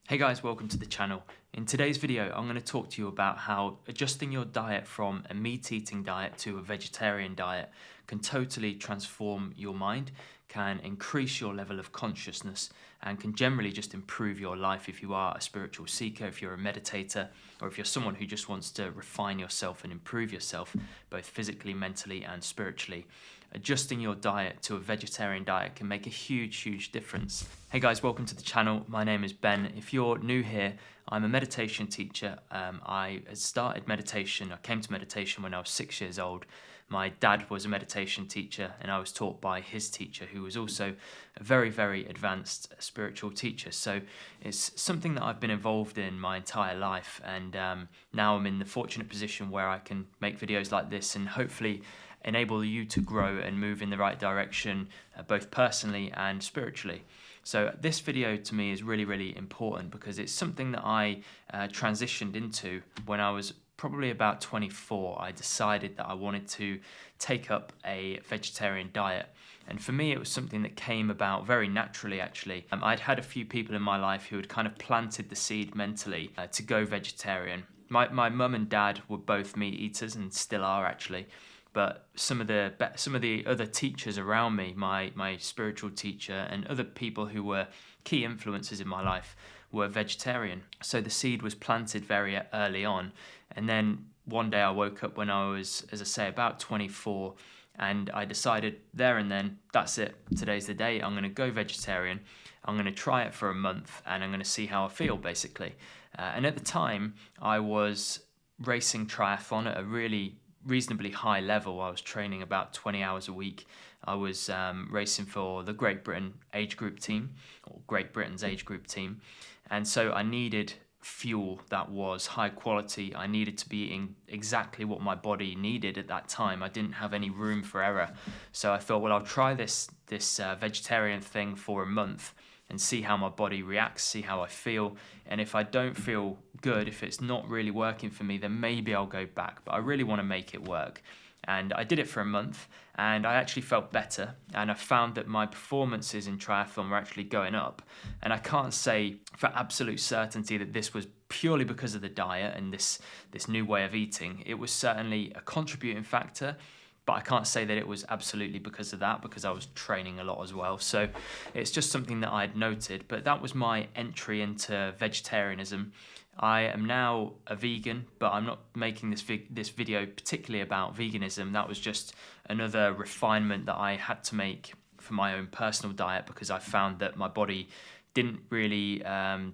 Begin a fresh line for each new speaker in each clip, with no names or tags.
Hey guys, welcome to the channel. In today's video, I'm going to talk to you about how adjusting your diet from a meat-eating diet to a vegetarian diet can totally transform your mind, can increase your level of consciousness, and can generally just improve your life if you are a spiritual seeker, if you're a meditator, or if you're someone who just wants to refine yourself and improve yourself, both physically, mentally, and spiritually. Adjusting your diet to a vegetarian diet can make a huge difference. Hey guys, welcome to the channel. My name is Ben. If you're new here, I'm a meditation teacher. I started meditation, I came to meditation when I was 6 years old. My dad was a meditation teacher and I was taught by his teacher, who was also a very advanced spiritual teacher. So it's something that I've been involved in my entire life, and now I'm in the fortunate position where I can make videos like this and hopefully enable you to grow and move in the right direction, both personally and spiritually. So this video to me is really important because it's something that I transitioned into when I was probably about 24. I decided that I wanted to take up a vegetarian diet. And for me, it was something that came about very naturally, actually. I'd had a few people in my life who had kind of planted the seed mentally to go vegetarian. My mum and dad were both meat eaters and still are, actually. But some of the other teachers around me, my spiritual teacher and other people who were key influences in my life, were vegetarian. So the seed was planted very early on. And then one day I woke up when I was, as I say, about 24, and I decided there and then, that's it, today's the day, I'm going to go vegetarian. I'm going to try it for a month and I'm going to see how I feel, basically. And at the time, I was racing triathlon at a really reasonably high level. I was training about 20 hours a week. I was racing for the Great Britain age group team, or Great Britain's age group team. And so I needed fuel that was high quality. I needed to be eating exactly what my body needed at that time. I didn't have any room for error. So I thought, well, I'll try this vegetarian thing for a month and see how my body reacts, see how I feel. And if I don't feel good, if it's not really working for me, then maybe I'll go back. But I really want to make it work. And I did it for a month and I actually felt better. And I found that my performances in triathlon were actually going up. And I can't say for absolute certainty that this was purely because of the diet and this new way of eating. It was certainly a contributing factor, but I can't say that it was absolutely because of that, because I was training a lot as well. So it's just something that I'd noted, but that was my entry into vegetarianism. I am now a vegan, but I'm not making this video particularly about veganism. That was just another refinement that I had to make for my own personal diet, because I found that my body didn't really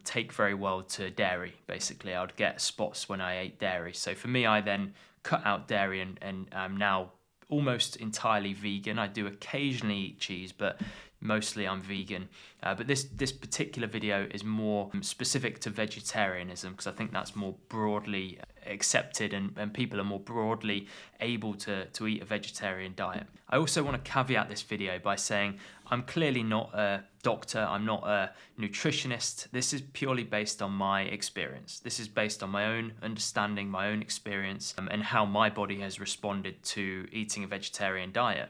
take very well to dairy. Basically, I'd get spots when I ate dairy. So for me, I then cut out dairy and I'm now almost entirely vegan. I do occasionally eat cheese, but mostly I'm vegan. But this particular video is more specific to vegetarianism, because I think that's more broadly accepted and people are more broadly able to eat a vegetarian diet. I also want to caveat this video by saying I'm clearly not a doctor, I'm not a nutritionist. This is purely based on my experience. This is based on my own understanding, my own experience, and how my body has responded to eating a vegetarian diet.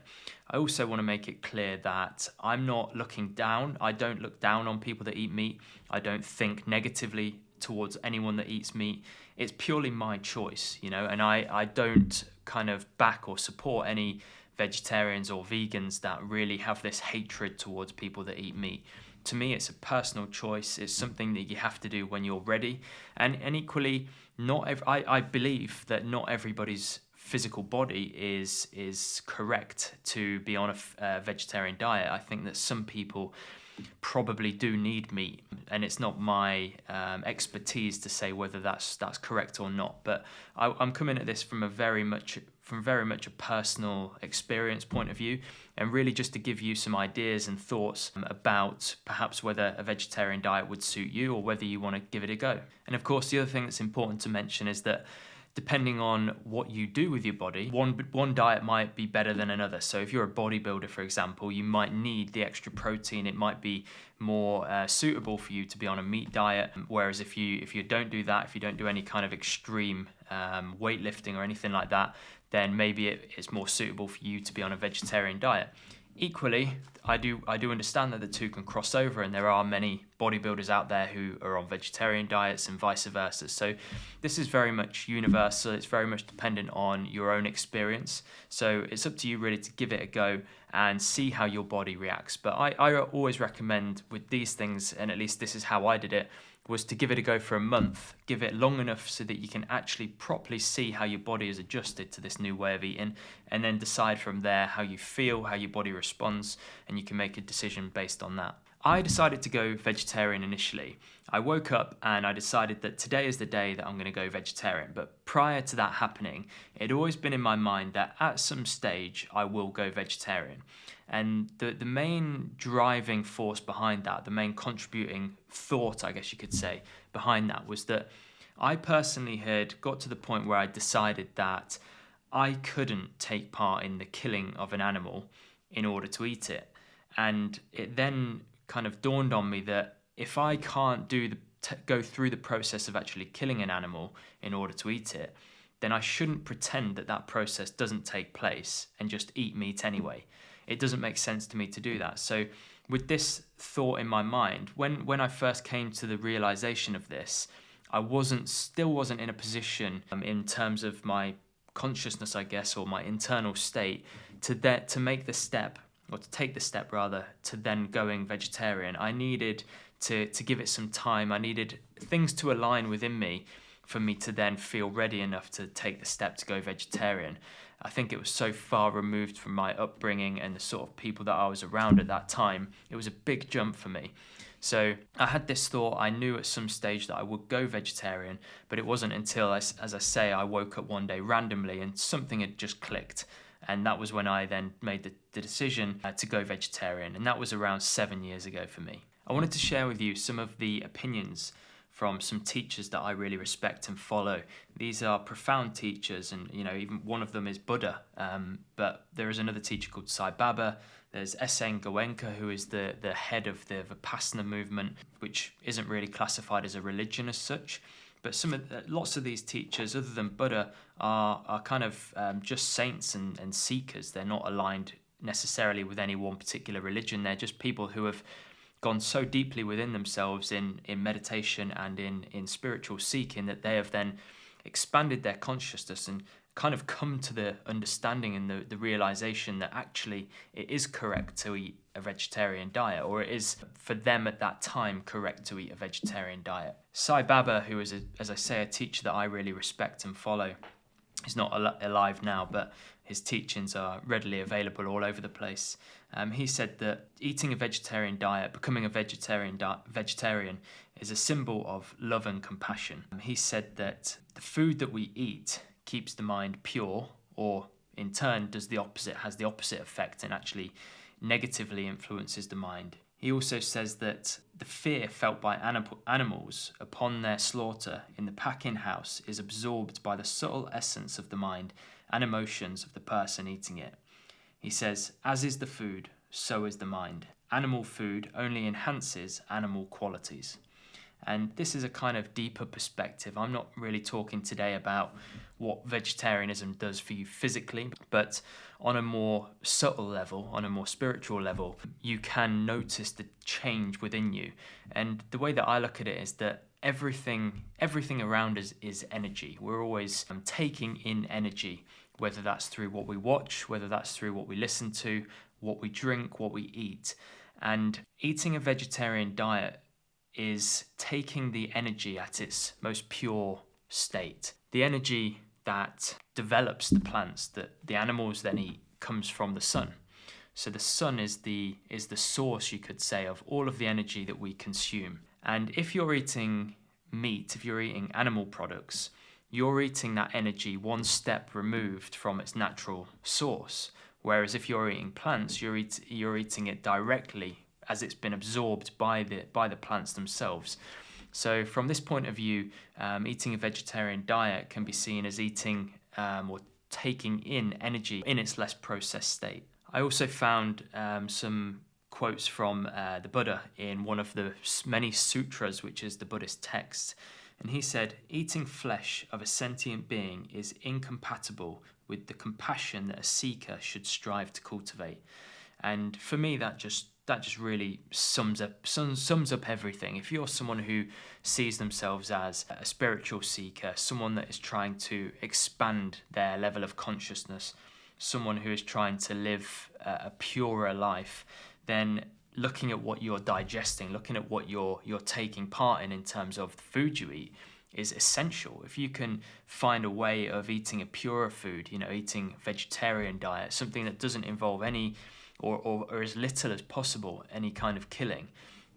I also want to make it clear that I'm not looking down. I don't look down on people that eat meat. I don't think negatively towards anyone that eats meat. It's purely my choice, you know, and I don't kind of back or support any vegetarians or vegans that really have this hatred towards people that eat meat. To me, it's a personal choice. It's something that you have to do when you're ready. And equally, I believe that not everybody's physical body is correct to be on a vegetarian diet. I think that some people probably do need meat, and it's not my expertise to say whether that's correct or not. But I'm coming at this from very much a personal experience point of view, and really just to give you some ideas and thoughts about perhaps whether a vegetarian diet would suit you or whether you want to give it a go. And of course, the other thing that's important to mention is that depending on what you do with your body, one diet might be better than another. So if you're a bodybuilder, for example, you might need the extra protein. It might be more suitable for you to be on a meat diet. Whereas if you don't do that, if you don't do any kind of extreme weightlifting or anything like that, then maybe it's more suitable for you to be on a vegetarian diet. Equally, I do understand that the two can cross over, and there are many bodybuilders out there who are on vegetarian diets and vice versa. So this is very much universal. It's very much dependent on your own experience. So it's up to you really to give it a go and see how your body reacts. But I always recommend with these things, and at least this is how I did it, was to give it a go for a month. Give it long enough so that you can actually properly see how your body is adjusted to this new way of eating, and then decide from there how you feel, how your body responds, and you can make a decision based on that. I decided to go vegetarian initially. I woke up and I decided that today is the day that I'm going to go vegetarian. But prior to that happening, it had always been in my mind that at some stage I will go vegetarian. And the main driving force behind that, the main contributing thought, I guess you could say, behind that was that I personally had got to the point where I decided that I couldn't take part in the killing of an animal in order to eat it. And it then kind of dawned on me that if I can't go through the process of actually killing an animal in order to eat it, then I shouldn't pretend that that process doesn't take place and just eat meat anyway. It doesn't make sense to me to do that. So with this thought in my mind, when I first came to the realization of this, I still wasn't in a position in terms of my consciousness, I guess, or my internal state to make the step, or to take the step rather, to then going vegetarian. I needed to give it some time. I needed things to align within me for me to then feel ready enough to take the step to go vegetarian. I think it was so far removed from my upbringing and the sort of people that I was around at that time. It was a big jump for me. So I had this thought. I knew at some stage that I would go vegetarian, but it wasn't until, as I say, I woke up one day randomly and something had just clicked. And that was when I then made the decision to go vegetarian. And that was around 7 years ago for me. I wanted to share with you some of the opinions from some teachers that I really respect and follow. These are profound teachers, and even one of them is Buddha. But there is another teacher called Sai Baba. There's S.N. Goenka, who is the head of the Vipassana movement, which isn't really classified as a religion as such. But lots of these teachers, other than Buddha, are kind of just saints and seekers. They're not aligned necessarily with any one particular religion. They're just people who have gone so deeply within themselves in meditation and in spiritual seeking that they have then expanded their consciousness and kind of come to the understanding and the realization that actually it is correct to eat a vegetarian diet, or it is for them at that time correct to eat a vegetarian diet. Sai Baba, who is, as I say, a teacher that I really respect and follow, he's not alive now, but his teachings are readily available all over the place. He said that eating a vegetarian diet, becoming a vegetarian is a symbol of love and compassion. He said that the food that we eat keeps the mind pure, or in turn has the opposite effect and actually negatively influences the mind. He also says that the fear felt by animals upon their slaughter in the packing house is absorbed by the subtle essence of the mind and emotions of the person eating it. He says, as is the food, so is the mind. Animal food only enhances animal qualities. And this is a kind of deeper perspective. I'm not really talking today about what vegetarianism does for you physically, but on a more subtle level, on a more spiritual level, you can notice the change within you. And the way that I look at it is that everything around us is energy. We're always taking in energy, whether that's through what we watch, whether that's through what we listen to, what we drink, what we eat. And eating a vegetarian diet is taking the energy at its most pure state. The energy that develops the plants that the animals then eat comes from the sun. So the sun is the source, you could say, of all of the energy that we consume. And if you're eating meat, if you're eating animal products, you're eating that energy one step removed from its natural source. Whereas if you're eating plants, you're eating it directly as it's been absorbed by the plants themselves. So from this point of view, eating a vegetarian diet can be seen as eating or taking in energy in its less processed state. I also found some quotes from the Buddha in one of the many sutras, which is the Buddhist text. And he said, eating flesh of a sentient being is incompatible with the compassion that a seeker should strive to cultivate. And for me, that just that just really sums up everything. If you're someone who sees themselves as a spiritual seeker, someone that is trying to expand their level of consciousness, someone who is trying to live a purer life, then looking at what you're digesting, looking at what you're taking part in terms of the food you eat, is essential. If you can find a way of eating a purer food, eating vegetarian diet, something that doesn't involve any or as little as possible any kind of killing,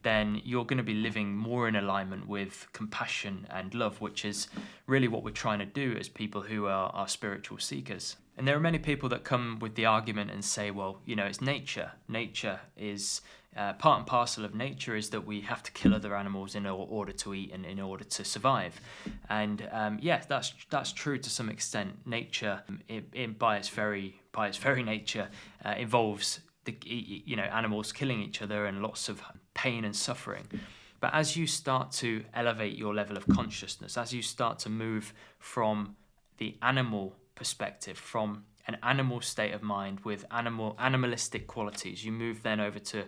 then you're going to be living more in alignment with compassion and love, which is really what we're trying to do as people who are spiritual seekers. And there are many people that come with the argument and say, well, it's nature. Nature is part and parcel of nature is that we have to kill other animals in order to eat and in order to survive. And that's true to some extent. Nature, by its very nature, involves animals killing each other and lots of pain and suffering. But as you start to elevate your level of consciousness, as you start to move from the animal perspective, from an animal state of mind with animalistic qualities, you move then over to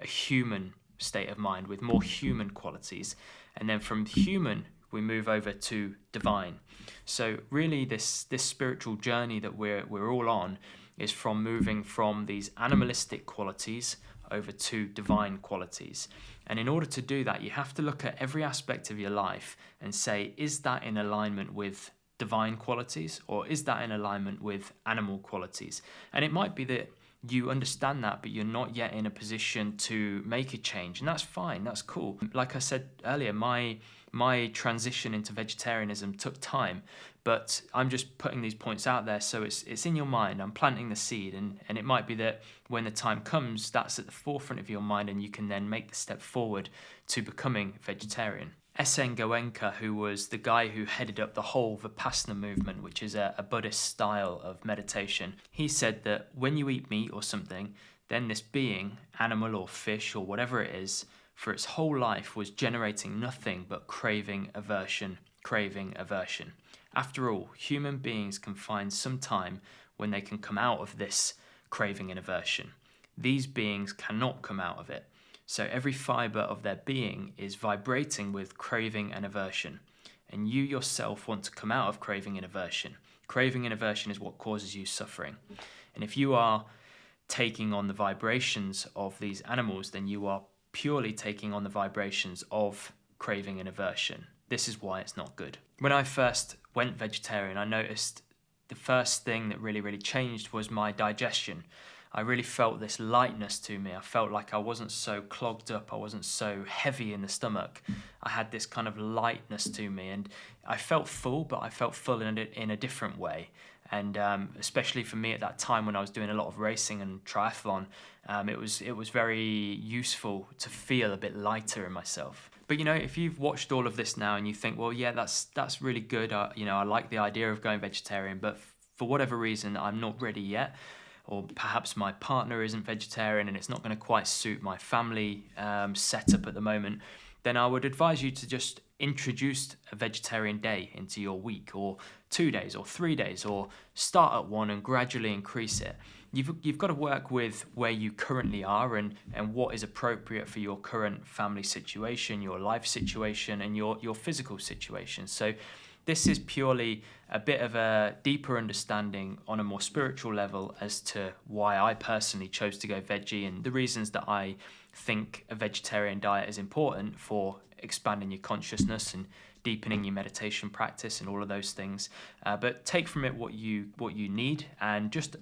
a human state of mind with more human qualities, and then from human we move over to divine. So really this spiritual journey that we're all on is from moving from these animalistic qualities over to divine qualities. And in order to do that, you have to look at every aspect of your life and say, is that in alignment with divine qualities, or is that in alignment with animal qualities? And it might be that you understand that, but you're not yet in a position to make a change, and that's fine, that's cool. Like I said earlier, my transition into vegetarianism took time, but I'm just putting these points out there so it's in your mind. I'm planting the seed, and it might be that when the time comes, that's at the forefront of your mind, and you can then make the step forward to becoming vegetarian. S.N. Goenka, who was the guy who headed up the whole Vipassana movement, which is a Buddhist style of meditation, he said that when you eat meat or something, then this being, animal or fish or whatever it is, for its whole life was generating nothing but craving, aversion. After all, human beings can find some time when they can come out of this craving and aversion. These beings cannot come out of it. So every fiber of their being is vibrating with craving and aversion. And you yourself want to come out of craving and aversion. Craving and aversion is what causes you suffering. And if you are taking on the vibrations of these animals, then you are purely taking on the vibrations of craving and aversion. This is why it's not good. When I first went vegetarian, I noticed the first thing that really changed was my digestion. I really felt this lightness to me. I felt like I wasn't so clogged up. I wasn't so heavy in the stomach. I had this kind of lightness to me, and I felt full, but I felt full in a different way. And especially for me at that time when I was doing a lot of racing and triathlon, it was very useful to feel a bit lighter in myself. But if you've watched all of this now and you think, well, yeah, that's really good. I like the idea of going vegetarian, but for whatever reason, I'm not ready yet. Or perhaps my partner isn't vegetarian and it's not going to quite suit my family setup at the moment, then I would advise you to just introduce a vegetarian day into your week, or 2 days or 3 days, or start at one and gradually increase it. You've got to work with where you currently are and what is appropriate for your current family situation, your life situation, and your physical situation. So this is purely a bit of a deeper understanding on a more spiritual level as to why I personally chose to go veggie and the reasons that I think a vegetarian diet is important for expanding your consciousness and deepening your meditation practice and all of those things. But take from it what you need, and just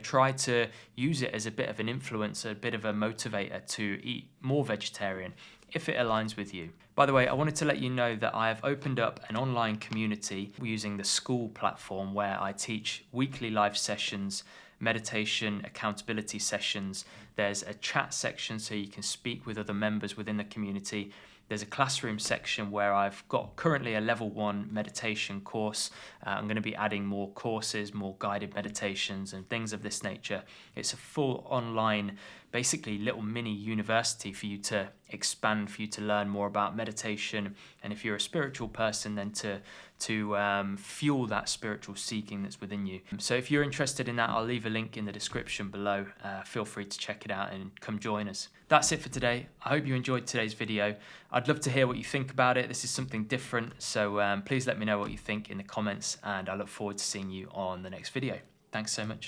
try to use it as a bit of an influencer, a bit of a motivator to eat more vegetarian if it aligns with you. By the way, I wanted to let you know that I have opened up an online community using the school platform where I teach weekly live sessions, meditation, accountability sessions. There's a chat section so you can speak with other members within the community. There's a classroom section where I've got currently a level 1 meditation course. I'm going to be adding more courses, more guided meditations and things of this nature. It's a full online basically little mini university for you to expand, for you to learn more about meditation, and if you're a spiritual person, then to fuel that spiritual seeking that's within you. So if you're interested in that, I'll leave a link in the description below. Feel free to check it out and come join us. That's it for today. I hope you enjoyed today's video. I'd love to hear what you think about it. This is something different, so please let me know what you think in the comments, and I look forward to seeing you on the next video. Thanks so much.